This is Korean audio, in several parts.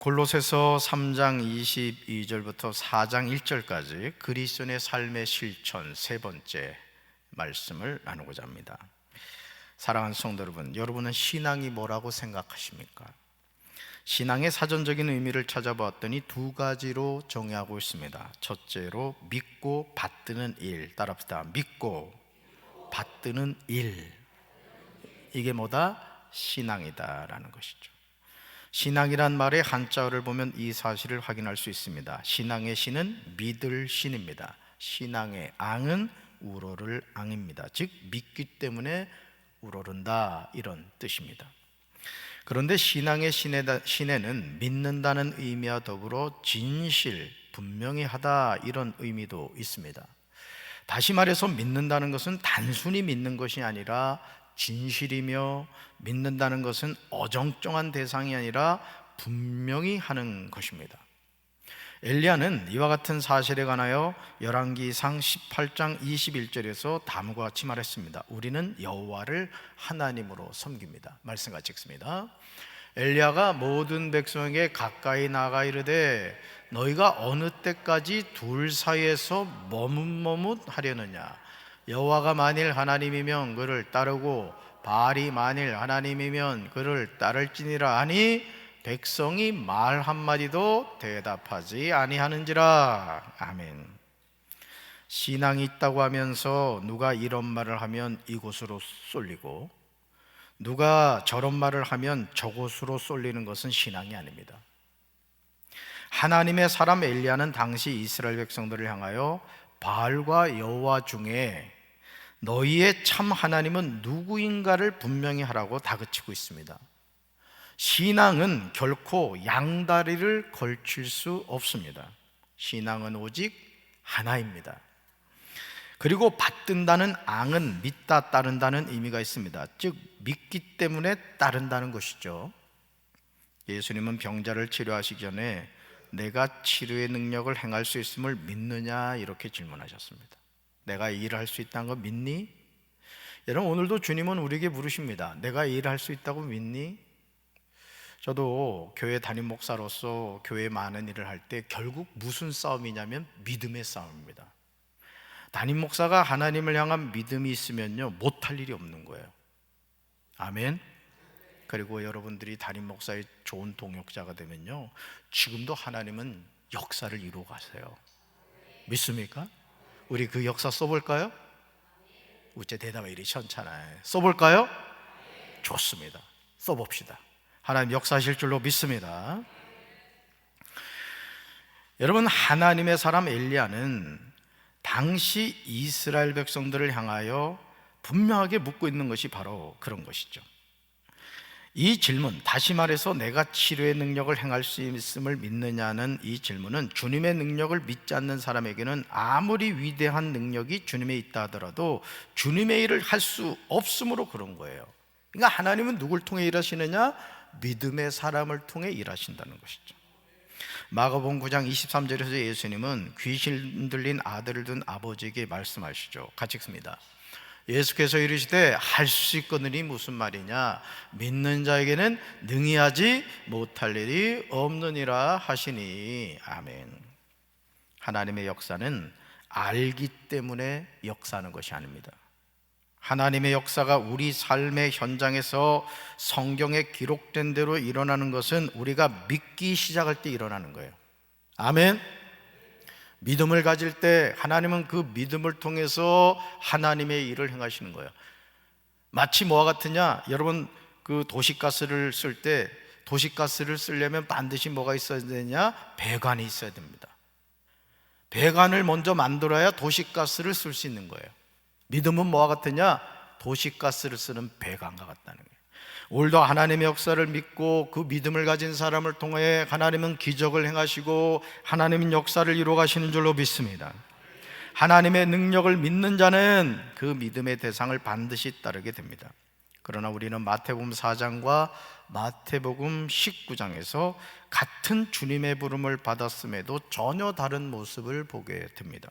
골로새서 3장 22절부터 4장 1절까지 그리스도인의 삶의 실천 세 번째 말씀을 나누고자 합니다. 사랑하는 성도 여러분, 여러분은 신앙이 뭐라고 생각하십니까? 신앙의 사전적인 의미를 찾아보았더니 두 가지로 정의하고 있습니다. 첫째로 믿고 받드는 일, 따라합시다. 믿고 받드는 일, 이게 뭐다? 신앙이다라는 것이죠. 신앙이란 말의 한자어를 보면 이 사실을 확인할 수 있습니다. 신앙의 신은 믿을 신입니다. 신앙의 앙은 우러를 앙입니다. 즉 믿기 때문에 우러른다, 이런 뜻입니다. 그런데 신앙의 신에는 믿는다는 의미와 더불어 진실, 분명히 하다, 이런 의미도 있습니다. 다시 말해서 믿는다는 것은 단순히 믿는 것이 아니라 진실이며, 믿는다는 것은 어정쩡한 대상이 아니라 분명히 하는 것입니다. 엘리야는 이와 같은 사실에 관하여 열왕기상 18장 21절에서 다음과 같이 말했습니다. 우리는 여호와를 하나님으로 섬깁니다. 말씀 같이 읽습니다. 엘리야가 모든 백성에게 가까이 나가 이르되 너희가 어느 때까지 둘 사이에서 머뭇머뭇하려느냐? 여호와가 만일 하나님이면 그를 따르고 바알이 만일 하나님이면 그를 따를지니라 하니 백성이 말 한마디도 대답하지 아니하는지라. 아멘. 신앙이 있다고 하면서 누가 이런 말을 하면 이곳으로 쏠리고 누가 저런 말을 하면 저곳으로 쏠리는 것은 신앙이 아닙니다. 하나님의 사람 엘리야는 당시 이스라엘 백성들을 향하여 바알과 여호와 중에 너희의 참 하나님은 누구인가를 분명히 하라고 다그치고 있습니다. 신앙은 결코 양다리를 걸칠 수 없습니다. 신앙은 오직 하나입니다. 그리고 받든다는 앙은 믿다, 따른다는 의미가 있습니다. 즉 믿기 때문에 따른다는 것이죠. 예수님은 병자를 치료하시기 전에 내가 치료의 능력을 행할 수 있음을 믿느냐, 이렇게 질문하셨습니다. 내가 이 일을 할 수 있다는 거 믿니? 여러분, 오늘도 주님은 우리에게 물으십니다. 내가 이 일을 할 수 있다고 믿니? 저도 교회 담임 목사로서 교회 많은 일을 할 때 결국 무슨 싸움이냐면 믿음의 싸움입니다. 담임 목사가 하나님을 향한 믿음이 있으면요, 못할 일이 없는 거예요. 아멘. 그리고 여러분들이 담임 목사의 좋은 동역자가 되면요, 지금도 하나님은 역사를 이루어 가세요. 믿습니까? 우리 그 역사 써볼까요? 우째 대답이 이리 시원찮아요. 써볼까요? 좋습니다. 써봅시다. 하나님 역사하실 줄로 믿습니다. 여러분, 하나님의 사람 엘리야는 당시 이스라엘 백성들을 향하여 분명하게 묻고 있는 것이 바로 그런 것이죠. 이 질문, 다시 말해서 내가 치료의 능력을 행할 수 있음을 믿느냐는 이 질문은 주님의 능력을 믿지 않는 사람에게는 아무리 위대한 능력이 주님에 있다 하더라도 주님의 일을 할 수 없으므로 그런 거예요. 그러니까 하나님은 누굴 통해 일하시느냐? 믿음의 사람을 통해 일하신다는 것이죠. 마가복음 9장 23절에서 예수님은 귀신 들린 아들을 둔 아버지에게 말씀하시죠. 같이 읽습니다. 예수께서 이르시되 할 수 있거니와 무슨 말이냐? 믿는 자에게는 능히 하지 못할 일이 없느니라 하시니. 아멘. 하나님의 역사는 알기 때문에 역사하는 것이 아닙니다. 하나님의 역사가 우리 삶의 현장에서 성경에 기록된 대로 일어나는 것은 우리가 믿기 시작할 때 일어나는 거예요. 아멘. 믿음을 가질 때 하나님은 그 믿음을 통해서 하나님의 일을 행하시는 거예요. 마치 뭐와 같으냐? 여러분, 그 도시가스를 쓸 때 도시가스를 쓰려면 반드시 뭐가 있어야 되냐? 배관이 있어야 됩니다. 배관을 먼저 만들어야 도시가스를 쓸 수 있는 거예요. 믿음은 뭐와 같으냐? 도시가스를 쓰는 배관과 같다는 거예요. 오늘도 하나님의 역사를 믿고 그 믿음을 가진 사람을 통해 하나님은 기적을 행하시고 하나님은 역사를 이루어 가시는 줄로 믿습니다. 하나님의 능력을 믿는 자는 그 믿음의 대상을 반드시 따르게 됩니다. 그러나 우리는 마태복음 4장과 마태복음 19장에서 같은 주님의 부름을 받았음에도 전혀 다른 모습을 보게 됩니다.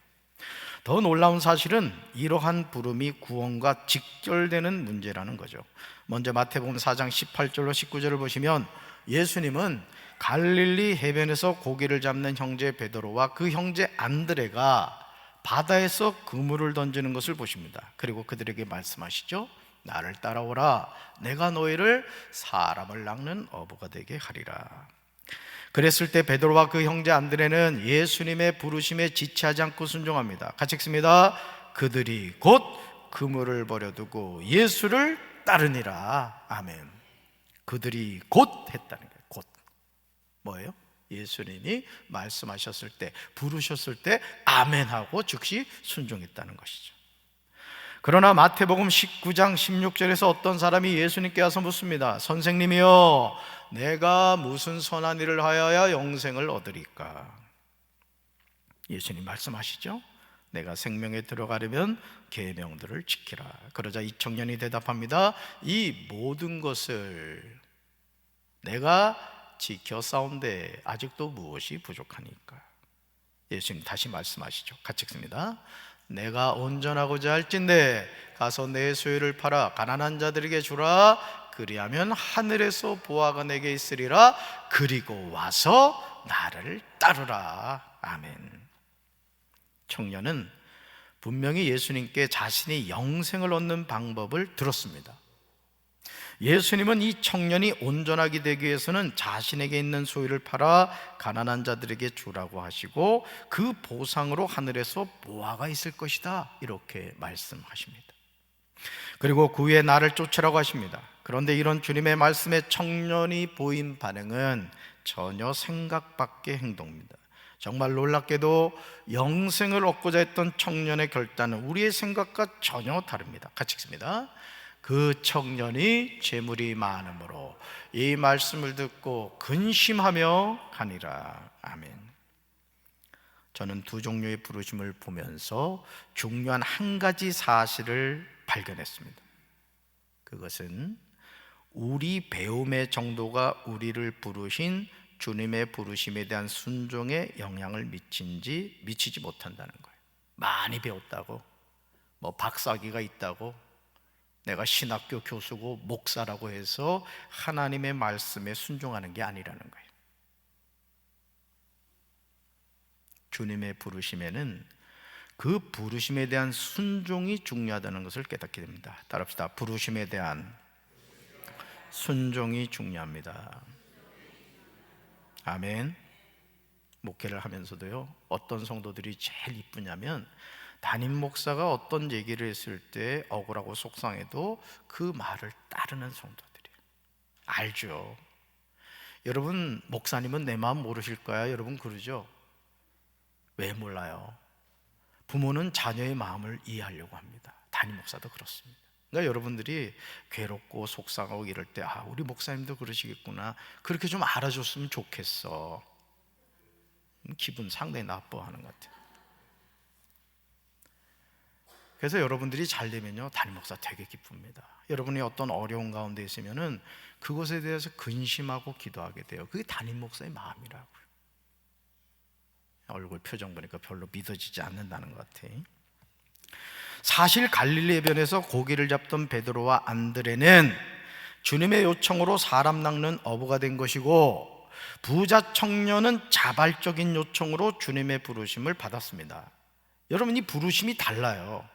더 놀라운 사실은 이러한 부름이 구원과 직결되는 문제라는 거죠. 먼저 마태복음 4장 18절로 19절을 보시면 예수님은 갈릴리 해변에서 고기를 잡는 형제 베드로와 그 형제 안드레가 바다에서 그물을 던지는 것을 보십니다. 그리고 그들에게 말씀하시죠. 나를 따라오라. 내가 너희를 사람을 낚는 어부가 되게 하리라. 그랬을 때 베드로와 그 형제 안드레는 예수님의 부르심에 지체하지 않고 순종합니다. 같이 읽습니다. 그들이 곧 그물을 버려두고 예수를 따르니라. 아멘. 그들이 곧 했다는 거예요. 곧. 뭐예요? 예수님이 말씀하셨을 때, 부르셨을 때 아멘하고 즉시 순종했다는 것이죠. 그러나 마태복음 19장 16절에서 어떤 사람이 예수님께 와서 묻습니다. 선생님이여, 내가 무슨 선한 일을 하여야 영생을 얻으리까? 예수님 말씀하시죠. 내가 생명에 들어가려면 계명들을 지키라. 그러자 이 청년이 대답합니다. 이 모든 것을 내가 지켜 싸운데 아직도 무엇이 부족하니까? 예수님 다시 말씀하시죠. 같이 읽습니다. 내가 온전하고자 할진대 가서 내 소유를 팔아 가난한 자들에게 주라. 그리하면 하늘에서 보화가 내게 있으리라. 그리고 와서 나를 따르라. 아멘. 청년은 분명히 예수님께 자신이 영생을 얻는 방법을 들었습니다. 예수님은 이 청년이 온전하게 되기 위해서는 자신에게 있는 소유를 팔아 가난한 자들에게 주라고 하시고 그 보상으로 하늘에서 보화가 있을 것이다, 이렇게 말씀하십니다. 그리고 그 후에 나를 쫓으라고 하십니다. 그런데 이런 주님의 말씀에 청년이 보인 반응은 전혀 생각 밖의 행동입니다. 정말 놀랍게도 영생을 얻고자 했던 청년의 결단은 우리의 생각과 전혀 다릅니다. 같이 읽습니다. 그 청년이 재물이 많으므로 이 말씀을 듣고 근심하며 가니라. 아멘. 저는 두 종류의 부르심을 보면서 중요한 한 가지 사실을 발견했습니다. 그것은 우리 배움의 정도가 우리를 부르신 주님의 부르심에 대한 순종에 영향을 미친지 미치지 못한다는 거예요. 많이 배웠다고, 뭐 박사학위가 있다고, 내가 신학교 교수고 목사라고 해서 하나님의 말씀에 순종하는 게 아니라는 거예요. 주님의 부르심에는 그 부르심에 대한 순종이 중요하다는 것을 깨닫게 됩니다. 따라합시다. 부르심에 대한 순종이 중요합니다. 아멘. 목회를 하면서도요, 어떤 성도들이 제일 이쁘냐면 담임 목사가 어떤 얘기를 했을 때 억울하고 속상해도 그 말을 따르는 성도들이에요. 알죠? 여러분, 목사님은 내 마음 모르실 거야, 여러분 그러죠? 왜 몰라요? 부모는 자녀의 마음을 이해하려고 합니다. 담임 목사도 그렇습니다. 그러니까 여러분들이 괴롭고 속상하고 이럴 때, 아, 우리 목사님도 그러시겠구나, 그렇게 좀 알아줬으면 좋겠어. 기분 상당히 나빠하는 것 같아요. 그래서 여러분들이 잘 되면요, 담임 목사 되게 기쁩니다. 여러분이 어떤 어려운 가운데 있으면은 그것에 대해서 근심하고 기도하게 돼요. 그게 담임 목사의 마음이라고요. 얼굴 표정 보니까 별로 믿어지지 않는다는 것 같아. 사실 갈릴리 해변에서 고기를 잡던 베드로와 안드레는 주님의 요청으로 사람 낚는 어부가 된 것이고, 부자 청년은 자발적인 요청으로 주님의 부르심을 받았습니다. 여러분, 이 부르심이 달라요.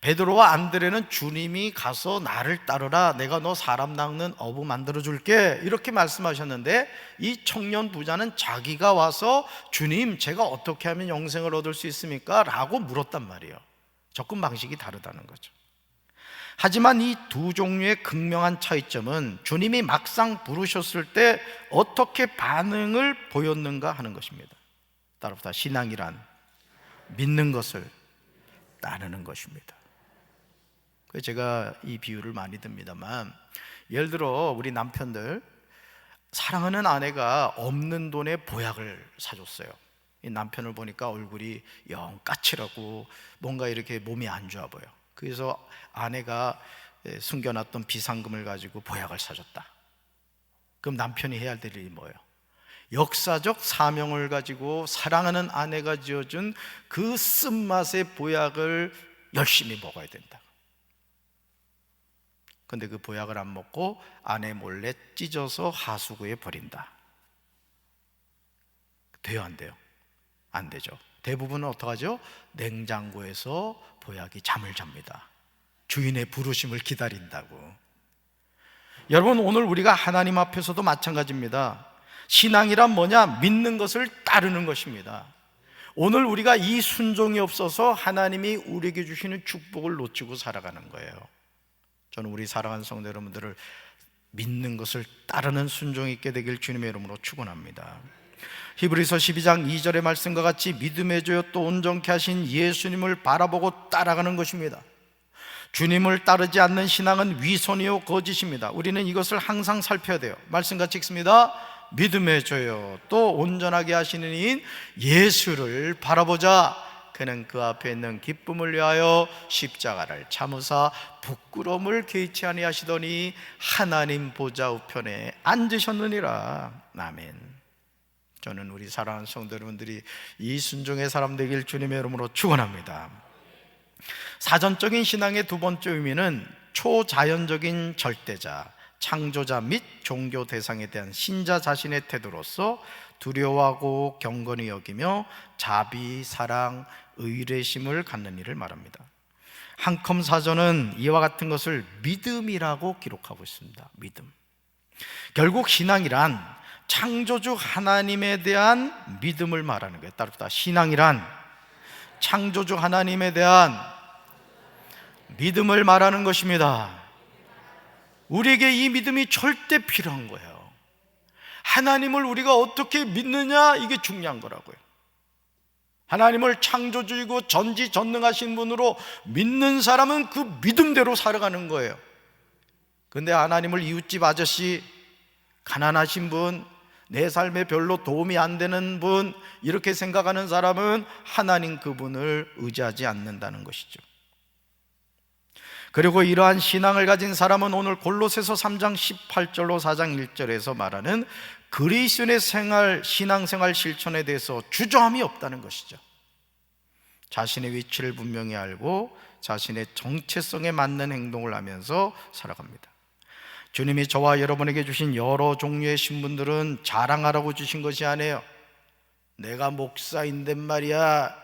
베드로와 안드레는 주님이 가서 나를 따르라, 내가 너 사람 낚는 어부 만들어 줄게, 이렇게 말씀하셨는데, 이 청년 부자는 자기가 와서 주님, 제가 어떻게 하면 영생을 얻을 수 있습니까? 라고 물었단 말이에요. 접근 방식이 다르다는 거죠. 하지만 이 두 종류의 극명한 차이점은 주님이 막상 부르셨을 때 어떻게 반응을 보였는가 하는 것입니다. 따라서 신앙이란 믿는 것을 따르는 것입니다. 그래서 제가 이 비유를 많이 듭니다만, 예를 들어 우리 남편들, 사랑하는 아내가 없는 돈에 보약을 사줬어요. 이 남편을 보니까 얼굴이 영 까칠하고 뭔가 이렇게 몸이 안 좋아 보여. 그래서 아내가 숨겨놨던 비상금을 가지고 보약을 사줬다. 그럼 남편이 해야 될 일이 뭐예요? 역사적 사명을 가지고 사랑하는 아내가 지어준 그 쓴맛의 보약을 열심히 먹어야 된다. 근데 그 보약을 안 먹고 아내 몰래 찢어서 하수구에 버린다. 돼요, 안 돼요? 안 되죠. 대부분은 어떡하죠? 냉장고에서 보약이 잠을 잡니다. 주인의 부르심을 기다린다고. 여러분, 오늘 우리가 하나님 앞에서도 마찬가지입니다. 신앙이란 뭐냐? 믿는 것을 따르는 것입니다. 오늘 우리가 이 순종이 없어서 하나님이 우리에게 주시는 축복을 놓치고 살아가는 거예요. 저는 우리 사랑하는 성도 여러분들을 믿는 것을 따르는 순종이 있게 되길 주님의 이름으로 축원합니다. 히브리서 12장 2절의 말씀과 같이 믿음의 조여 또 온전케 하신 예수님을 바라보고 따라가는 것입니다. 주님을 따르지 않는 신앙은 위선이요 거짓입니다. 우리는 이것을 항상 살펴야 돼요. 말씀같이 읽습니다. 믿음의 조여 또 온전하게 하시는 이인 예수를 바라보자. 그는 그 앞에 있는 기쁨을 위하여 십자가를 참으사 부끄러움을 개의치 아니하시더니 하나님 보좌 우편에 앉으셨느니라. 아멘. 저는 우리 사랑하는 성도 여러분들이 이 순종의 사람 되길 주님의 이름으로 축원합니다. 사전적인 신앙의 두 번째 의미는 초자연적인 절대자, 창조자 및 종교 대상에 대한 신자 자신의 태도로서 두려워하고 경건히 여기며 자비, 사랑, 의뢰심을 갖는 일을 말합니다. 한컴 사전은 이와 같은 것을 믿음이라고 기록하고 있습니다. 믿음. 결국 신앙이란 창조주 하나님에 대한 믿음을 말하는 거예요. 따릅니다. 신앙이란 창조주 하나님에 대한 믿음을 말하는 것입니다. 우리에게 이 믿음이 절대 필요한 거예요. 하나님을 우리가 어떻게 믿느냐, 이게 중요한 거라고요. 하나님을 창조주이고 전지전능하신 분으로 믿는 사람은 그 믿음대로 살아가는 거예요. 근데 하나님을 이웃집 아저씨, 가난하신 분, 내 삶에 별로 도움이 안 되는 분, 이렇게 생각하는 사람은 하나님 그분을 의지하지 않는다는 것이죠. 그리고 이러한 신앙을 가진 사람은 오늘 골로새서 3장 18절로 4장 1절에서 말하는 그리스도인의 신앙생활 실천에 대해서 주저함이 없다는 것이죠. 자신의 위치를 분명히 알고 자신의 정체성에 맞는 행동을 하면서 살아갑니다. 주님이 저와 여러분에게 주신 여러 종류의 신분들은 자랑하라고 주신 것이 아니에요. 내가 목사인데 말이야,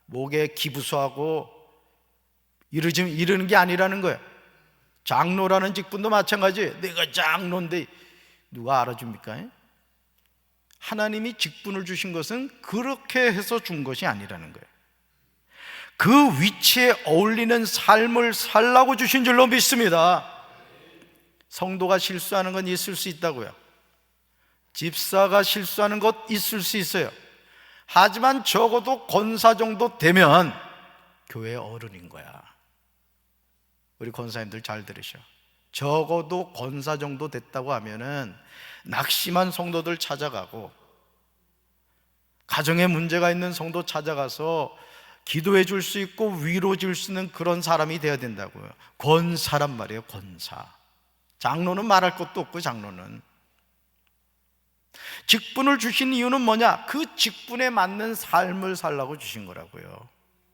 목에 기부서하고 이러는 게 아니라는 거예요. 장로라는 직분도 마찬가지예요. 내가 장로인데 누가 알아줍니까? 하나님이 직분을 주신 것은 그렇게 해서 준 것이 아니라는 거예요. 그 위치에 어울리는 삶을 살라고 주신 줄로 믿습니다. 성도가 실수하는 건 있을 수 있다고요. 집사가 실수하는 것 있을 수 있어요. 하지만 적어도 권사 정도 되면 교회 어른인 거야. 우리 권사님들 잘 들으셔. 적어도 권사 정도 됐다고 하면은 낙심한 성도들 찾아가고, 가정에 문제가 있는 성도 찾아가서 기도해 줄 수 있고 위로해 줄 수 있는 그런 사람이 되어야 된다고요. 권사란 말이에요. 권사. 장로는 말할 것도 없고, 장로는 직분을 주신 이유는 뭐냐? 그 직분에 맞는 삶을 살라고 주신 거라고요.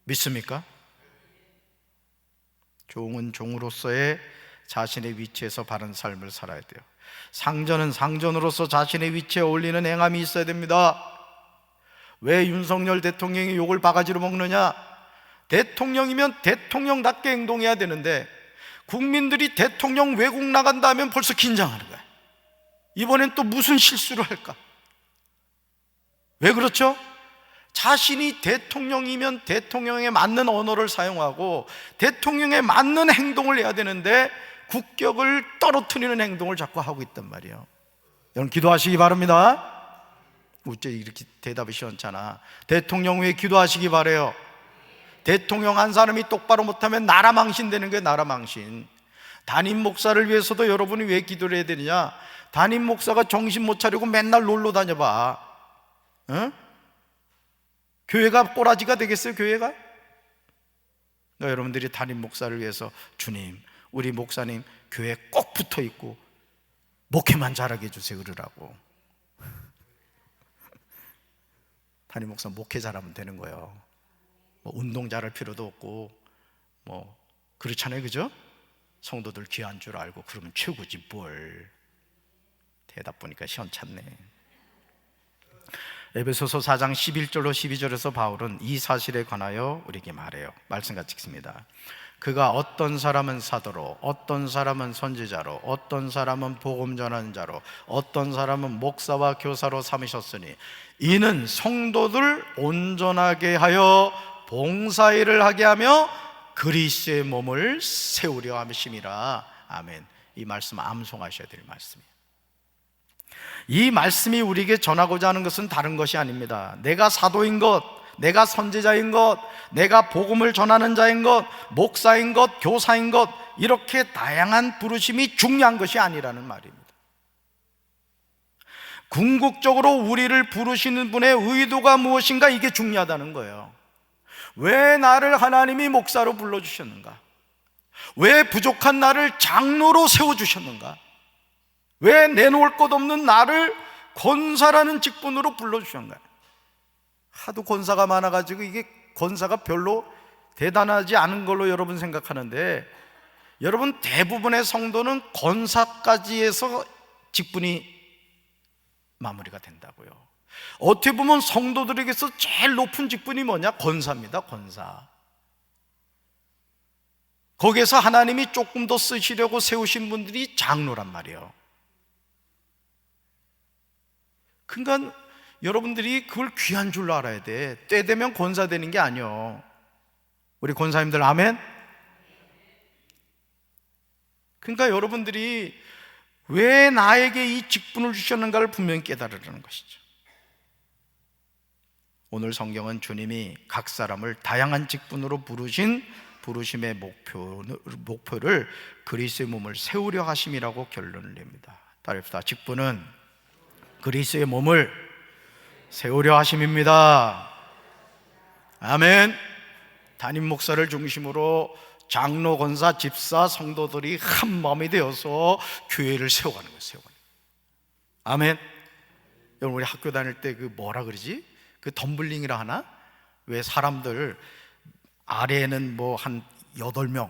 믿습니까? 종은 종으로서의 자신의 위치에서 바른 삶을 살아야 돼요. 상전은 상전으로서 자신의 위치에 어울리는 행함이 있어야 됩니다. 왜 윤석열 대통령이 욕을 바가지로 먹느냐? 대통령이면 대통령답게 행동해야 되는데 국민들이 대통령 외국 나간다 하면 벌써 긴장하는 거야. 이번엔 또 무슨 실수를 할까? 왜 그렇죠? 자신이 대통령이면 대통령에 맞는 언어를 사용하고 대통령에 맞는 행동을 해야 되는데 국격을 떨어뜨리는 행동을 자꾸 하고 있단 말이에요. 여러분 기도하시기 바랍니다. 어째 이렇게 대답이 시원찮아. 대통령 위해 기도하시기 바라요. 대통령 한 사람이 똑바로 못하면 나라 망신되는 거예요. 나라 망신. 담임 목사를 위해서도 여러분이 왜 기도를 해야 되느냐? 담임 목사가 정신 못 차리고 맨날 놀러 다녀봐. 응? 교회가 꼬라지가 되겠어요? 교회가? 그러니까 여러분들이 담임 목사를 위해서 주님, 우리 목사님 교회에 꼭 붙어 있고 목회만 잘하게 해주세요 그러라고. 담임 목사 목회 잘하면 되는 거예요. 뭐 운동 잘할 필요도 없고 뭐 그렇잖아요, 그죠? 성도들 귀한 줄 알고 그러면 최고지 뭘. 대답 보니까 시원찮네. 에베소서 4장 11절로 12절에서 바울은 이 사실에 관하여 우리에게 말해요. 말씀 같이 읽습니다. 그가 어떤 사람은 사도로, 어떤 사람은 선지자로, 어떤 사람은 복음 전하는 자로, 어떤 사람은 목사와 교사로 삼으셨으니 이는 성도들 온전하게 하여 봉사일을 하게 하며 그리스도의 몸을 세우려 함이심이라. 아멘. 이 말씀 암송하셔야 될 말씀이에요. 이 말씀이 우리에게 전하고자 하는 것은 다른 것이 아닙니다. 내가 사도인 것, 내가 선지자인 것, 내가 복음을 전하는 자인 것, 목사인 것, 교사인 것, 이렇게 다양한 부르심이 중요한 것이 아니라는 말입니다. 궁극적으로 우리를 부르시는 분의 의도가 무엇인가, 이게 중요하다는 거예요. 왜 나를 하나님이 목사로 불러주셨는가? 왜 부족한 나를 장로로 세워주셨는가? 왜 내놓을 것 없는 나를 권사라는 직분으로 불러주셨는가? 하도 권사가 많아가지고 이게 권사가 별로 대단하지 않은 걸로 여러분 생각하는데, 여러분 대부분의 성도는 권사까지 해서 직분이 마무리가 된다고요. 어떻게 보면 성도들에게서 제일 높은 직분이 뭐냐? 권사입니다. 권사. 거기에서 하나님이 조금 더 쓰시려고 세우신 분들이 장로란 말이에요. 그러니까 여러분들이 그걸 귀한 줄로 알아야 돼. 때 되면 권사 되는 게 아니요. 우리 권사님들 아멘? 그러니까 여러분들이 왜 나에게 이 직분을 주셨는가를 분명히 깨달으라는 것이죠. 오늘 성경은 주님이 각 사람을 다양한 직분으로 부르신 부르심의 목표를 그리스도의 몸을 세우려 하심이라고 결론을 냅니다. 따릅시다. 직분은 그리스도의 몸을 세우려 하심입니다. 아멘. 담임 목사를 중심으로 장로, 권사, 집사, 성도들이 한 마음이 되어서 교회를 세워가는 거예요. 세워가는 거예요. 아멘. 여러분, 우리 학교 다닐 때 그 뭐라 그러지? 그 덤블링이라 하나? 왜 사람들 아래에는 뭐 한 8명,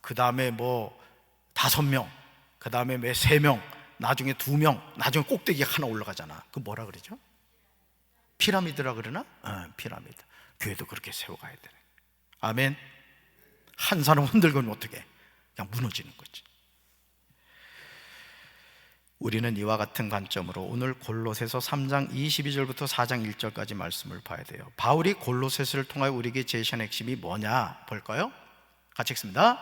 그 다음에 뭐 5명, 그 다음에 왜 3명, 나중에 2명, 나중에 꼭대기 하나 올라가잖아. 그 뭐라 그러죠? 피라미드라 그러나? 피라미드. 교회도 그렇게 세워가야 되네. 아멘. 한 사람 흔들고는 어떻게? 그냥 무너지는 거지. 우리는 이와 같은 관점으로 오늘 골로새서 3장 22절부터 4장 1절까지 말씀을 봐야 돼요. 바울이 골로새서를 통하여 우리에게 제시한 핵심이 뭐냐 볼까요? 같이 읽습니다.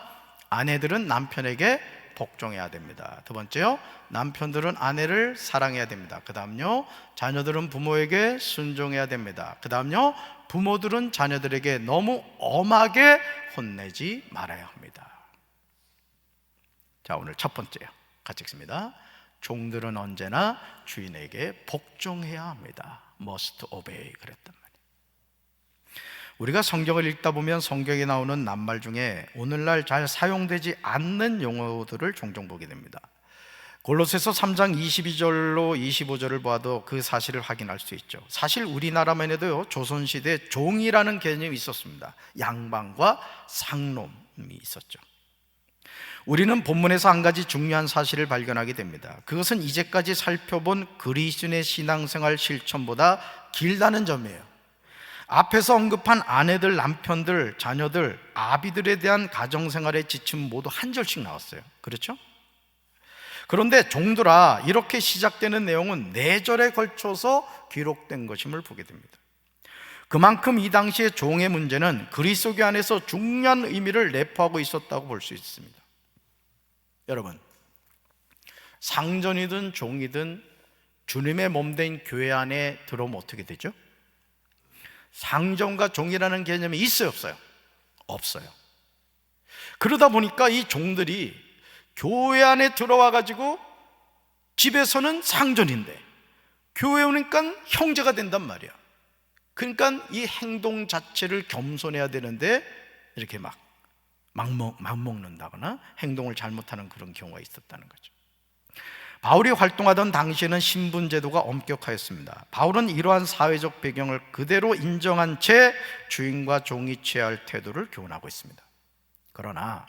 아내들은 남편에게 복종해야 됩니다. 두 번째요, 남편들은 아내를 사랑해야 됩니다. 그 다음요, 자녀들은 부모에게 순종해야 됩니다. 그 다음요, 부모들은 자녀들에게 너무 엄하게 혼내지 말아야 합니다. 자, 오늘 첫 번째요, 같이 읽습니다. 종들은 언제나 주인에게 복종해야 합니다. Must obey 그랬단 말이에요. 우리가 성경을 읽다 보면 성경에 나오는 낱말 중에 오늘날 잘 사용되지 않는 용어들을 종종 보게 됩니다. 골로새서 3장 22절로 25절을 봐도 그 사실을 확인할 수 있죠. 사실 우리나라만 해도요, 조선시대에 종이라는 개념이 있었습니다. 양반과 상놈이 있었죠. 우리는 본문에서 한 가지 중요한 사실을 발견하게 됩니다. 그것은 이제까지 살펴본 그리스도인의 신앙생활 실천보다 길다는 점이에요. 앞에서 언급한 아내들, 남편들, 자녀들, 아비들에 대한 가정생활의 지침 모두 한 절씩 나왔어요. 그렇죠? 그런데 종들아, 이렇게 시작되는 내용은 4절에 걸쳐서 기록된 것임을 보게 됩니다. 그만큼 이 당시의 종의 문제는 그리스도 안에서 중요한 의미를 내포하고 있었다고 볼 수 있습니다. 여러분, 상전이든 종이든 주님의 몸된 교회 안에 들어오면 어떻게 되죠? 상전과 종이라는 개념이 있어요, 없어요? 없어요. 그러다 보니까 이 종들이 교회 안에 들어와 가지고 집에서는 상전인데 교회 오니까 형제가 된단 말이야. 그러니까 이 행동 자체를 겸손해야 되는데 이렇게 막 먹는다거나 행동을 잘못하는 그런 경우가 있었다는 거죠. 바울이 활동하던 당시에는 신분제도가 엄격하였습니다. 바울은 이러한 사회적 배경을 그대로 인정한 채 주인과 종이 취해야 할 태도를 교훈하고 있습니다. 그러나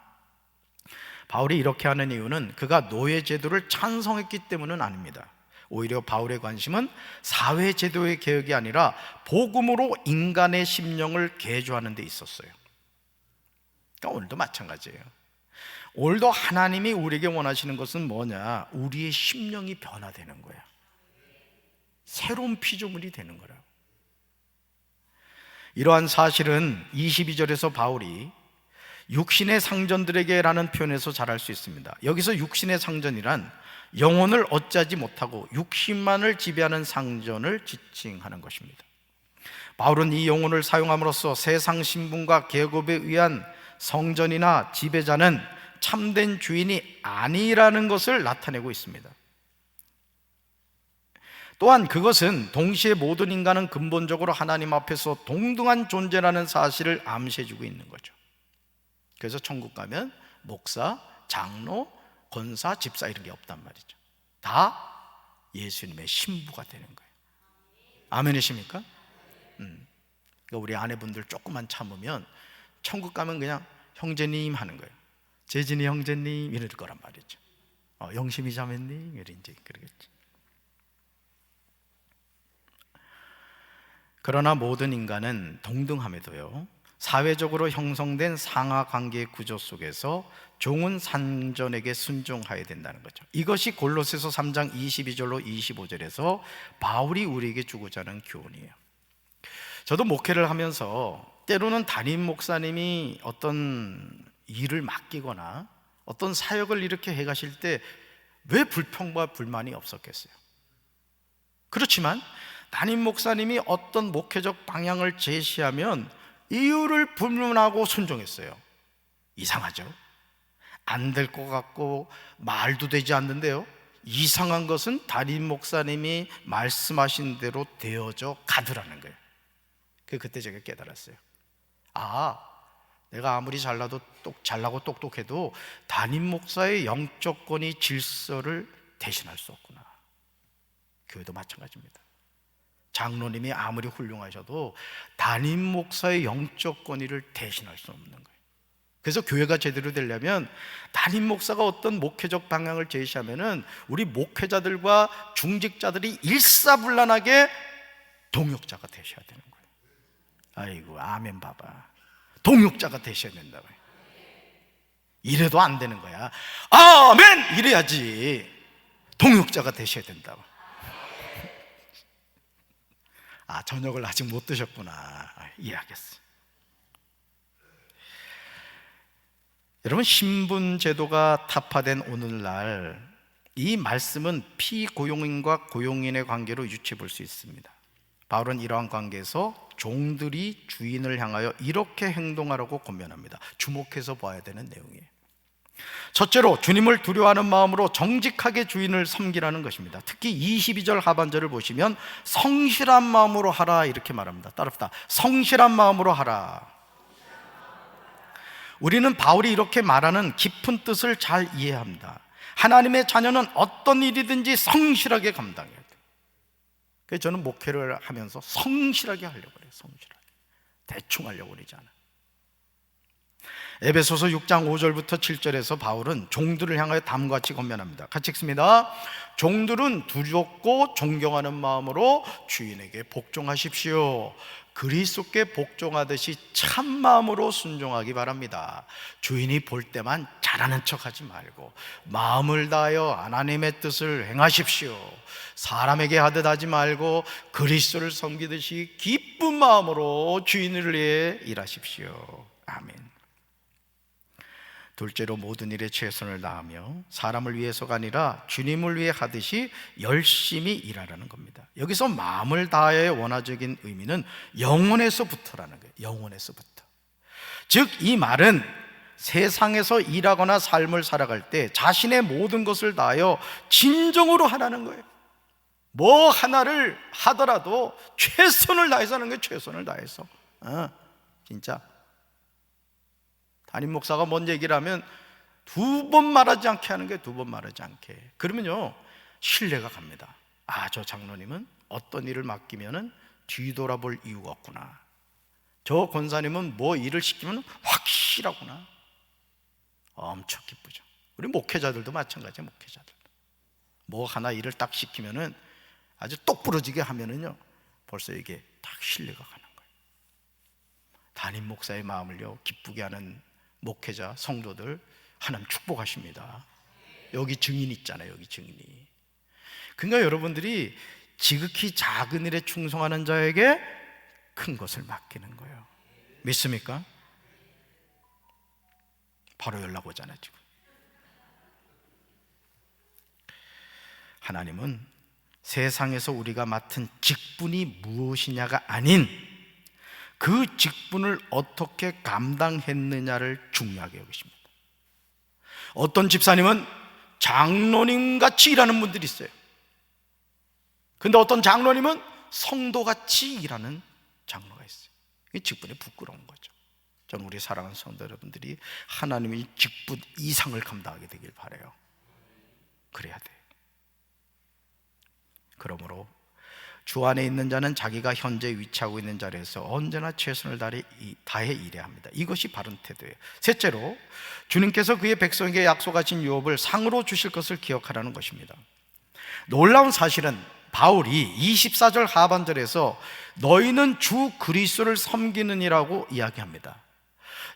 바울이 이렇게 하는 이유는 그가 노예제도를 찬성했기 때문은 아닙니다. 오히려 바울의 관심은 사회 제도의 개혁이 아니라 복음으로 인간의 심령을 개조하는 데 있었어요. 그러니까 오늘도 마찬가지예요. 오늘도 하나님이 우리에게 원하시는 것은 뭐냐? 우리의 심령이 변화되는 거야. 새로운 피조물이 되는 거라고. 이러한 사실은 22절에서 바울이 육신의 상전들에게라는 표현에서 잘 알 수 있습니다. 여기서 육신의 상전이란 영혼을 어찌하지 못하고 육신만을 지배하는 상전을 지칭하는 것입니다. 바울은 이 용어를 사용함으로써 세상 신분과 계급에 의한 성전이나 지배자는 참된 주인이 아니라는 것을 나타내고 있습니다. 또한 그것은 동시에 모든 인간은 근본적으로 하나님 앞에서 동등한 존재라는 사실을 암시해주고 있는 거죠. 그래서 천국 가면 목사, 장로, 권사, 집사 이런 게 없단 말이죠. 다 예수님의 신부가 되는 거예요. 아멘이십니까? 그러니까 우리 아내분들 조금만 참으면 천국 가면 그냥 형제님 하는 거예요. 재진이 형제님 이럴 거란 말이죠. 영심이 자매님 이런지 그러겠지. 그러나 모든 인간은 동등함에도요, 사회적으로 형성된 상하 관계의 구조 속에서 종은 상전에게 순종해야 된다는 거죠. 이것이 골로새서 3장 22절로 25절에서 바울이 우리에게 주고자 하는 교훈이에요. 저도 목회를 하면서 때로는 담임 목사님이 어떤 일을 맡기거나 어떤 사역을 이렇게 해가실 때 왜 불평과 불만이 없었겠어요? 그렇지만 담임 목사님이 어떤 목회적 방향을 제시하면 이유를 불문하고 순종했어요. 이상하죠? 안 될 것 같고 말도 되지 않는데요, 이상한 것은 담임 목사님이 말씀하신 대로 되어져 가더라는 거예요. 그때 제가 깨달았어요. 내가 아무리 잘나고 똑똑해도 담임 목사의 영적 권위 질서를 대신할 수 없구나. 교회도 마찬가지입니다. 장로님이 아무리 훌륭하셔도 담임 목사의 영적 권위를 대신할 수 없는 거예요. 그래서 교회가 제대로 되려면 담임 목사가 어떤 목회적 방향을 제시하면은 우리 목회자들과 중직자들이 일사불란하게 동역자가 되셔야 되는 거예요. 아이고, 아멘 봐봐. 동역자가 되셔야 된다고요. 이래도 안 되는 거야. 아멘! 이래야지. 동역자가 되셔야 된다고. 저녁을 아직 못 드셨구나. 이해하겠어요. 여러분, 신분 제도가 타파된 오늘날 이 말씀은 피고용인과 고용인의 관계로 유추해 볼 수 있습니다. 바울은 이러한 관계에서 종들이 주인을 향하여 이렇게 행동하라고 권면합니다. 주목해서 봐야 되는 내용이에요. 첫째로 주님을 두려워하는 마음으로 정직하게 주인을 섬기라는 것입니다. 특히 22절 하반절을 보시면 성실한 마음으로 하라 이렇게 말합니다. 따릅니다. 성실한 마음으로 하라. 우리는 바울이 이렇게 말하는 깊은 뜻을 잘 이해합니다. 하나님의 자녀는 어떤 일이든지 성실하게 감당해야 돼요. 그래서 저는 목회를 하면서 성실하게 하려고 해요. 성실하게. 대충 하려고 그러지 않아요. 에베소서 6장 5절부터 7절에서 바울은 종들을 향하여 다음과 같이 권면합니다. 같이 읽습니다. 종들은 두렵고 존경하는 마음으로 주인에게 복종하십시오. 그리스도께 복종하듯이 참 마음으로 순종하기 바랍니다. 주인이 볼 때만 잘하는 척하지 말고 마음을 다하여 하나님의 뜻을 행하십시오. 사람에게 하듯 하지 말고 그리스도를 섬기듯이 기쁜 마음으로 주인을 위해 일하십시오. 아멘. 둘째로 모든 일에 최선을 다하며 사람을 위해서가 아니라 주님을 위해 하듯이 열심히 일하라는 겁니다. 여기서 마음을 다하여의 원어적인 의미는 영혼에서부터라는 거예요. 영혼에서부터. 즉 이 말은 세상에서 일하거나 삶을 살아갈 때 자신의 모든 것을 다하여 진정으로 하라는 거예요. 뭐 하나를 하더라도 최선을 다해서 하는 거예요. 최선을 다해서. 진짜 담임 목사가 뭔 얘기를 하면 두 번 말하지 않게 하는 게 두 번 말하지 않게. 그러면요 신뢰가 갑니다. 저 장로님은 어떤 일을 맡기면은 뒤돌아볼 이유가 없구나. 저 권사님은 뭐 일을 시키면 확실하구나. 엄청 기쁘죠. 우리 목회자들도 마찬가지예요. 목회자들도. 뭐 하나 일을 딱 시키면은 아주 똑부러지게 하면은요 벌써 이게 딱 신뢰가 가는 거예요. 담임 목사의 마음을요 기쁘게 하는 목회자, 성도들 하나님 축복하십니다. 여기 증인 있잖아요. 여기 증인이. 그러니까 여러분들이 지극히 작은 일에 충성하는 자에게 큰 것을 맡기는 거예요. 믿습니까? 바로 연락 오잖아요. 지금 하나님은 세상에서 우리가 맡은 직분이 무엇이냐가 아닌 그 직분을 어떻게 감당했느냐를 중요하게 여기십니다. 어떤 집사님은 장로님 같이 일하는 분들이 있어요. 근데 어떤 장로님은 성도같이 일하는 장로가 있어요. 이 직분이 부끄러운 거죠. 저는 우리 사랑하는 성도 여러분들이 하나님의 직분 이상을 감당하게 되길 바라요. 그래야 돼요. 그러므로 주 안에 있는 자는 자기가 현재 위치하고 있는 자리에서 언제나 최선을 다해 일해야 합니다. 이것이 바른 태도예요. 셋째로, 주님께서 그의 백성에게 약속하신 유업을 상으로 주실 것을 기억하라는 것입니다. 놀라운 사실은 바울이 24절 하반절에서 너희는 주 그리스도를 섬기느니라고 이야기합니다.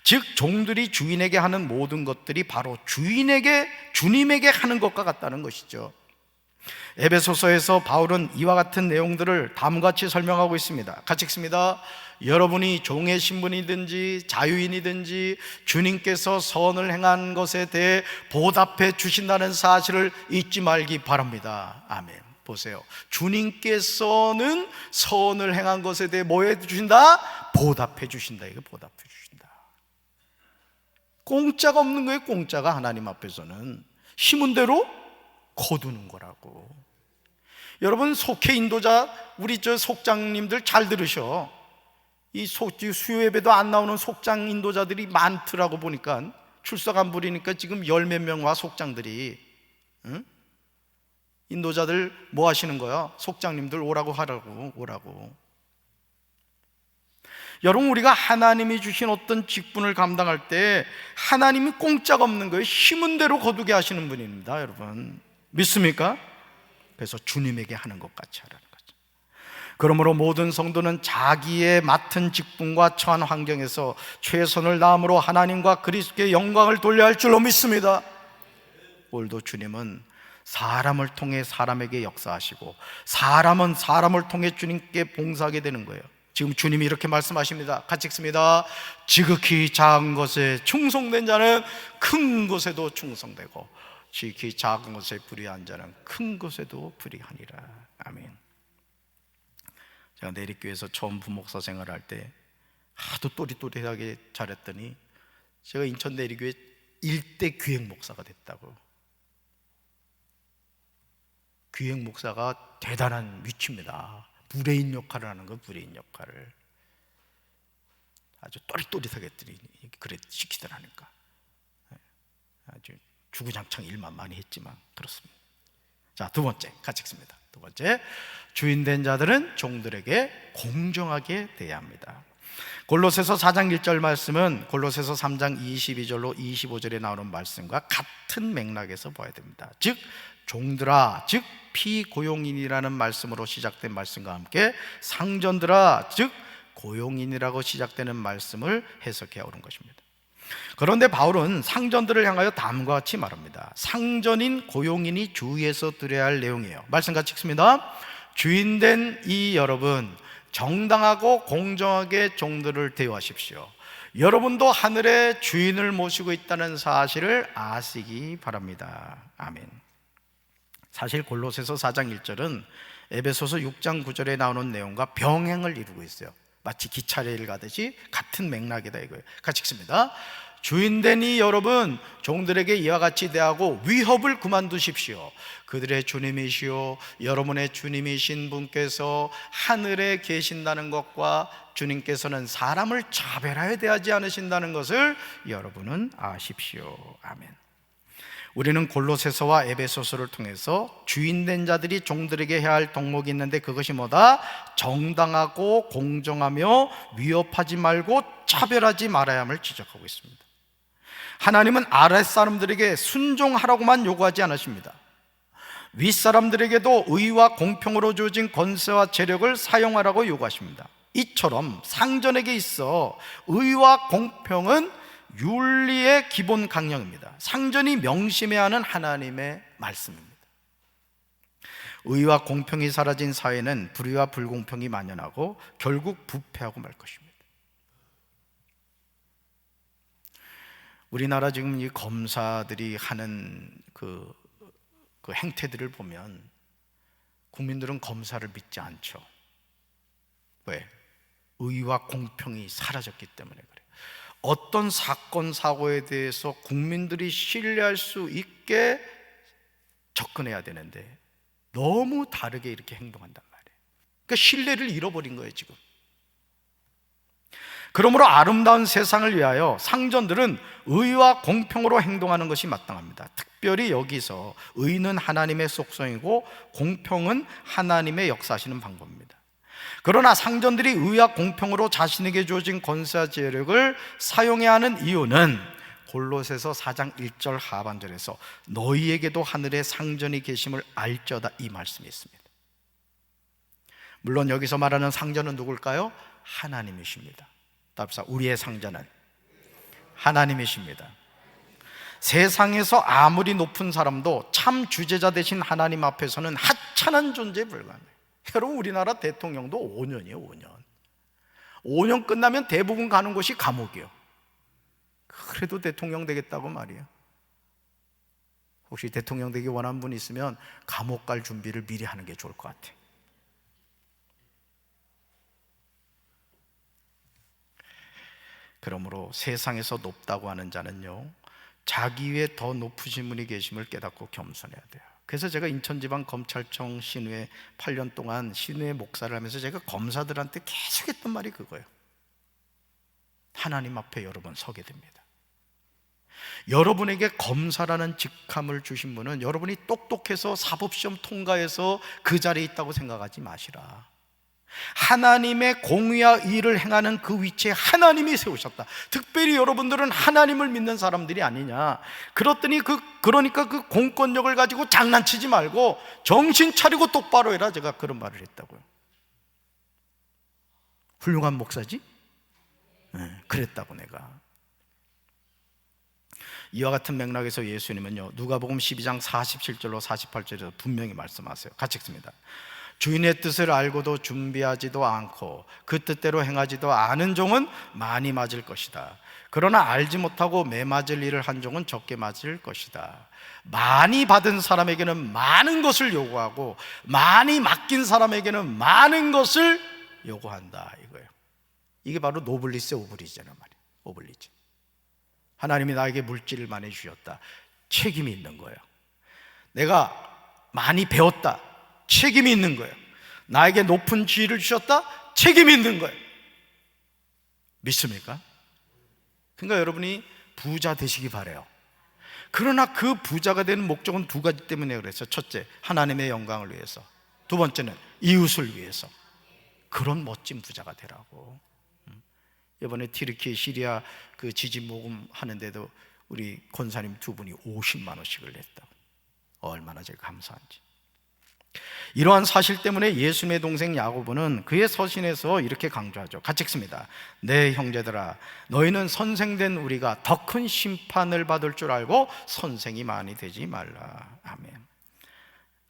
즉 종들이 주인에게 하는 모든 것들이 바로 주님에게 하는 것과 같다는 것이죠. 에베소서에서 바울은 이와 같은 내용들을 다음과 같이 설명하고 있습니다. 같이 읽습니다. 여러분이 종의 신분이든지 자유인이든지 주님께서 선을 행한 것에 대해 보답해 주신다는 사실을 잊지 말기 바랍니다. 아멘. 보세요. 주님께서는 선을 행한 것에 대해 뭐 해주신다? 보답해 주신다. 이거 보답해 주신다. 공짜가 없는 거예요. 공짜가 하나님 앞에서는 심은 대로 거두는 거라고. 여러분 속회 인도자 우리 속장님들 잘 들으셔. 이 수요 예배도 안 나오는 속장 인도자들이 많더라고. 보니까 출석 안 부리니까 지금 열 몇 명 와 속장들이. 응? 인도자들 뭐 하시는 거야? 속장님들 오라고 하라고. 오라고. 여러분 우리가 하나님이 주신 어떤 직분을 감당할 때 하나님이 공짜가 없는 거예요. 힘은 대로 거두게 하시는 분입니다. 여러분 믿습니까? 그래서 주님에게 하는 것 같이 하라는 거죠. 그러므로 모든 성도는 자기의 맡은 직분과 처한 환경에서 최선을 다함으로 하나님과 그리스도께 영광을 돌려야 할 줄로 믿습니다. 오늘도 주님은 사람을 통해 사람에게 역사하시고 사람은 사람을 통해 주님께 봉사하게 되는 거예요. 지금 주님이 이렇게 말씀하십니다. 같이 읽습니다. 지극히 작은 것에 충성된 자는 큰 것에도 충성되고 지극히 작은 것에 불의한 자는 큰 것에도 불의하니라. 아멘. 제가 내리교회에서 처음 부목사 생활할 때 하도 또리또리하게 잘했더니 제가 인천 내리교회 일대 기획목사가 됐다고. 기획목사가 대단한 위치입니다. 브레인 역할을 하는 거. 브레인 역할을 아주 또릿또릿하게 그래 시키더라니까. 아주 주구장창 일만 많이 했지만 그렇습니다. 자, 두 번째 같이 읽습니다. 두 번째, 주인된 자들은 종들에게 공정하게 대해야 합니다. 골로새서 4장 1절 말씀은 골로새서 3장 22절로 25절에 나오는 말씀과 같은 맥락에서 봐야 됩니다. 즉 종들아, 즉 피고용인이라는 말씀으로 시작된 말씀과 함께 상전들아, 즉 고용인이라고 시작되는 말씀을 해석해 오는 것입니다. 그런데 바울은 상전들을 향하여 다음과 같이 말합니다. 상전인 고용인이 주의해서 들어야 할 내용이에요. 말씀 같이 읽습니다. 주인된 이 여러분, 정당하고 공정하게 종들을 대우하십시오. 여러분도 하늘의 주인을 모시고 있다는 사실을 아시기 바랍니다. 아멘. 사실 골로새서 4장 1절은 에베소서 6장 9절에 나오는 내용과 병행을 이루고 있어요. 마치 기차레일 가듯이 같은 맥락이다 이거예요. 같이 읽습니다. 주인된 이 여러분, 종들에게 이와 같이 대하고 위협을 그만두십시오. 그들의 주님이시오 여러분의 주님이신 분께서 하늘에 계신다는 것과 주님께서는 사람을 차별하여 대하지 않으신다는 것을 여러분은 아십시오. 아멘. 우리는 골로새서와 에베소서를 통해서 주인된 자들이 종들에게 해야 할 덕목이 있는데 그것이 뭐다? 정당하고 공정하며 위협하지 말고 차별하지 말아야 함을 지적하고 있습니다. 하나님은 아랫사람들에게 순종하라고만 요구하지 않으십니다. 윗사람들에게도 의와 공평으로 주어진 권세와 재력을 사용하라고 요구하십니다. 이처럼 상전에게 있어 의와 공평은 윤리의 기본 강령입니다. 상전이 명심해야 하는 하나님의 말씀입니다. 의와 공평이 사라진 사회는 불의와 불공평이 만연하고 결국 부패하고 말 것입니다. 우리나라 지금 이 검사들이 하는 그 행태들을 보면 국민들은 검사를 믿지 않죠. 왜? 의와 공평이 사라졌기 때문에 그래요. 어떤 사건 사고에 대해서 국민들이 신뢰할 수 있게 접근해야 되는데 너무 다르게 이렇게 행동한단 말이에요. 그러니까 신뢰를 잃어버린 거예요 지금. 그러므로 아름다운 세상을 위하여 상전들은 의와 공평으로 행동하는 것이 마땅합니다. 특별히 여기서 의는 하나님의 속성이고 공평은 하나님의 역사하시는 방법입니다. 그러나 상전들이 의와 공평으로 자신에게 주어진 권세와 재력을 사용해야 하는 이유는 골로새서 4장 1절 하반절에서 너희에게도 하늘에 상전이 계심을 알쩌다 이 말씀이 있습니다. 물론 여기서 말하는 상전은 누굴까요? 하나님이십니다. 답사 우리의 상전은 하나님이십니다. 세상에서 아무리 높은 사람도 참 주재자 되신 하나님 앞에서는 하찮은 존재에 불과해요. 여러분 우리나라 대통령도 5년이에요. 5년 끝나면 대부분 가는 곳이 감옥이에요. 그래도 대통령 되겠다고 말이에요. 혹시 대통령 되기 원하는 분 있으면 감옥 갈 준비를 미리 하는 게 좋을 것 같아요. 그러므로 세상에서 높다고 하는 자는요 자기 위에 더 높으신 분이 계심을 깨닫고 겸손해야 돼요. 그래서 제가 인천지방검찰청 신우회 8년 동안 신우회 목사를 하면서 제가 검사들한테 계속 했던 말이 그거예요. 하나님 앞에 여러분 서게 됩니다. 여러분에게 검사라는 직함을 주신 분은 여러분이 똑똑해서 사법시험 통과해서 그 자리에 있다고 생각하지 마시라. 하나님의 공의와 의를 행하는 그 위치에 하나님이 세우셨다. 특별히 여러분들은 하나님을 믿는 사람들이 아니냐. 그러니까 그 공권력을 가지고 장난치지 말고 정신 차리고 똑바로 해라. 제가 그런 말을 했다고요. 훌륭한 목사지? 네, 그랬다고 내가. 이와 같은 맥락에서 예수님은요 누가복음 12장 47절로 48절에서 분명히 말씀하세요. 같이 읽습니다. 주인의 뜻을 알고도 준비하지도 않고 그 뜻대로 행하지도 않은 종은 많이 맞을 것이다. 그러나 알지 못하고 매맞을 일을 한 종은 적게 맞을 것이다. 많이 받은 사람에게는 많은 것을 요구하고 많이 맡긴 사람에게는 많은 것을 요구한다 이거예요. 이게 바로 노블리스 오블리지란 말이에요. 오블리지. 하나님이 나에게 물질을 많이 주셨다. 책임이 있는 거예요. 내가 많이 배웠다. 책임이 있는 거예요. 나에게 높은 지위를 주셨다? 책임이 있는 거예요. 믿습니까? 그러니까 여러분이 부자 되시기 바라요. 그러나 그 부자가 되는 목적은 두 가지 때문에 그랬어요. 첫째, 하나님의 영광을 위해서. 두 번째는 이웃을 위해서. 그런 멋진 부자가 되라고. 이번에 튀르키 시리아 그 지진 모금 하는데도 우리 권사님 두 분이 50만 원씩을 냈다고. 얼마나 제가 감사한지. 이러한 사실 때문에 예수님의 동생 야고보는 그의 서신에서 이렇게 강조하죠. 같이 읽습니다. 내 형제들아 너희는 선생된 우리가 더 큰 심판을 받을 줄 알고 선생이 많이 되지 말라. 아멘.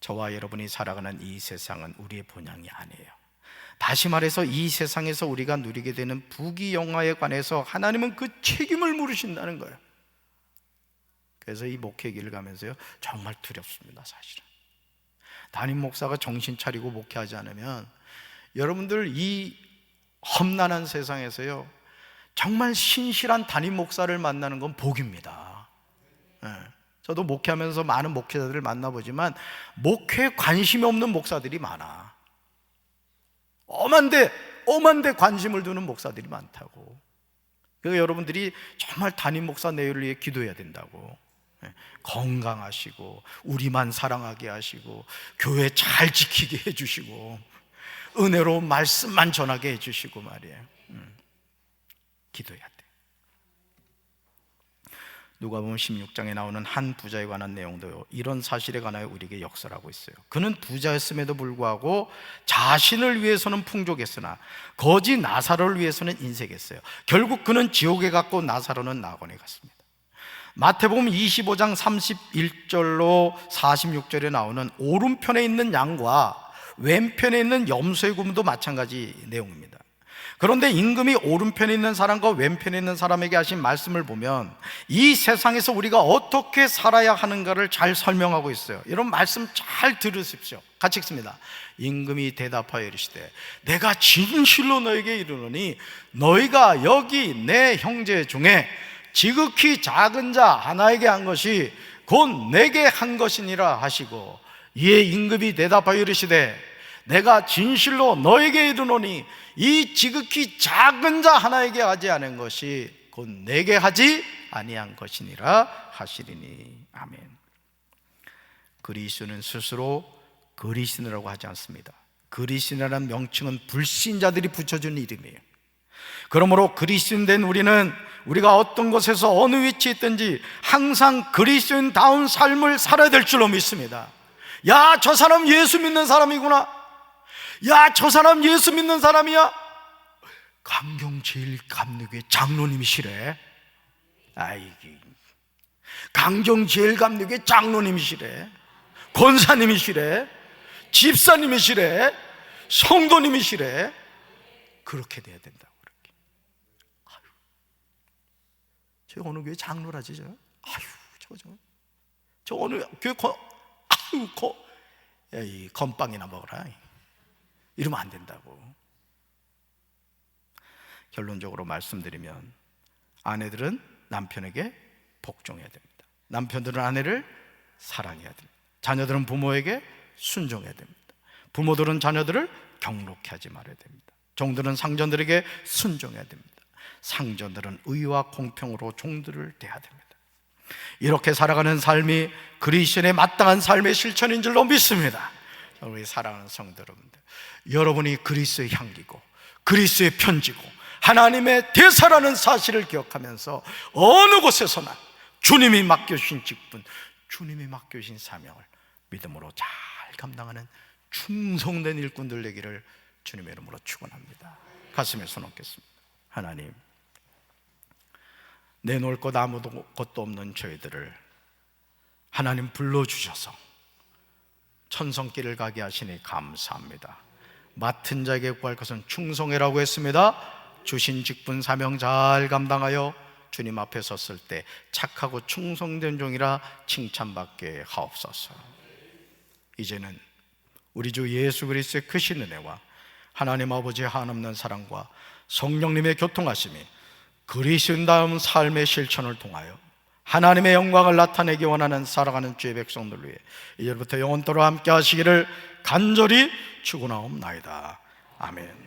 저와 여러분이 살아가는 이 세상은 우리의 본향이 아니에요. 다시 말해서 이 세상에서 우리가 누리게 되는 부귀영화에 관해서 하나님은 그 책임을 물으신다는 거예요. 그래서 이 목회 길을 가면서요 정말 두렵습니다. 사실은 담임 목사가 정신 차리고 목회하지 않으면 여러분들 이 험난한 세상에서요 정말 신실한 담임 목사를 만나는 건 복입니다. 저도 목회하면서 많은 목회자들을 만나보지만 목회에 관심이 없는 목사들이 많아. 엄한데 관심을 두는 목사들이 많다고. 그러니까 여러분들이 정말 담임 목사 내일을 위해 기도해야 된다고. 건강하시고 우리만 사랑하게 하시고 교회 잘 지키게 해주시고 은혜로운 말씀만 전하게 해주시고 말이에요. 기도해야 돼. 누가복음 16장에 나오는 한 부자에 관한 내용도 이런 사실에 관하여 우리에게 역설하고 있어요. 그는 부자였음에도 불구하고 자신을 위해서는 풍족했으나 거지 나사로를 위해서는 인색했어요. 결국 그는 지옥에 갔고 나사로는 낙원에 갔습니다. 마태복음 25장 31절로 46절에 나오는 오른편에 있는 양과 왼편에 있는 염소의 구름도 마찬가지 내용입니다. 그런데 임금이 오른편에 있는 사람과 왼편에 있는 사람에게 하신 말씀을 보면 이 세상에서 우리가 어떻게 살아야 하는가를 잘 설명하고 있어요. 이런 말씀 잘 들으십시오. 같이 읽습니다. 임금이 대답하여 이르시되 내가 진실로 너에게 이르노니 너희가 여기 내 형제 중에 지극히 작은 자 하나에게 한 것이 곧 내게 한 것이니라 하시고, 이에 임금이 대답하여 이르시되 내가 진실로 너에게 이르노니 이 지극히 작은 자 하나에게 하지 않은 것이 곧 내게 하지 아니한 것이니라 하시리니. 아멘. 그리스도는 스스로 그리스도라고 하지 않습니다. 그리스도라는 명칭은 불신자들이 붙여준 이름이에요. 그러므로 그리스도인 우리는 우리가 어떤 곳에서 어느 위치에 있든지 항상 그리스도인다운 삶을 살아야 될 줄로 믿습니다. 야, 저 사람 예수 믿는 사람이구나. 야, 저 사람 예수 믿는 사람이야. 강경제일감리교회 장로님이시래. 아이기, 강경제일감리교회 장로님이시래. 권사님이시래. 집사님이시래. 성도님이시래. 그렇게 돼야 된다고. 그렇게. 아유, 저 어느 교회 장로라지 저. 아유, 저 어느 교회 야, 이 건빵이나 먹어라. 이러면 안 된다고. 결론적으로 말씀드리면 아내들은 남편에게 복종해야 됩니다. 남편들은 아내를 사랑해야 됩니다. 자녀들은 부모에게 순종해야 됩니다. 부모들은 자녀들을 경록해 하지 말아야 됩니다. 종들은 상전들에게 순종해야 됩니다. 상전들은 의와 공평으로 종들을 대해야 됩니다. 이렇게 살아가는 삶이 그리스도인의 마땅한 삶의 실천인 줄로 믿습니다. 우리 사랑하는 성도 여러분들, 여러분이 그리스도의 향기고 그리스도의 편지고 하나님의 대사라는 사실을 기억하면서 어느 곳에서나 주님이 맡겨주신 직분, 주님이 맡겨주신 사명을 믿음으로 잘 감당하는 충성된 일꾼들 되기를 주님의 이름으로 축원합니다. 가슴에 손 얹겠습니다. 하나님, 내놓을 것 아무것도 없는 저희들을 하나님 불러주셔서 천성길을 가게 하시니 감사합니다. 맡은 자에게 구할 것은 충성이라고 했습니다. 주신 직분 사명 잘 감당하여 주님 앞에 섰을 때 착하고 충성된 종이라 칭찬받게 하옵소서. 이제는 우리 주 예수 그리스도의 크신 은혜와 하나님 아버지의 한없는 사랑과 성령님의 교통하심이 그리스도인다운 삶의 실천을 통하여 하나님의 영광을 나타내기 원하는 살아가는 주의 백성들 위해 이제부터 영원토록 함께 하시기를 간절히 축원하옵나이다. 아멘.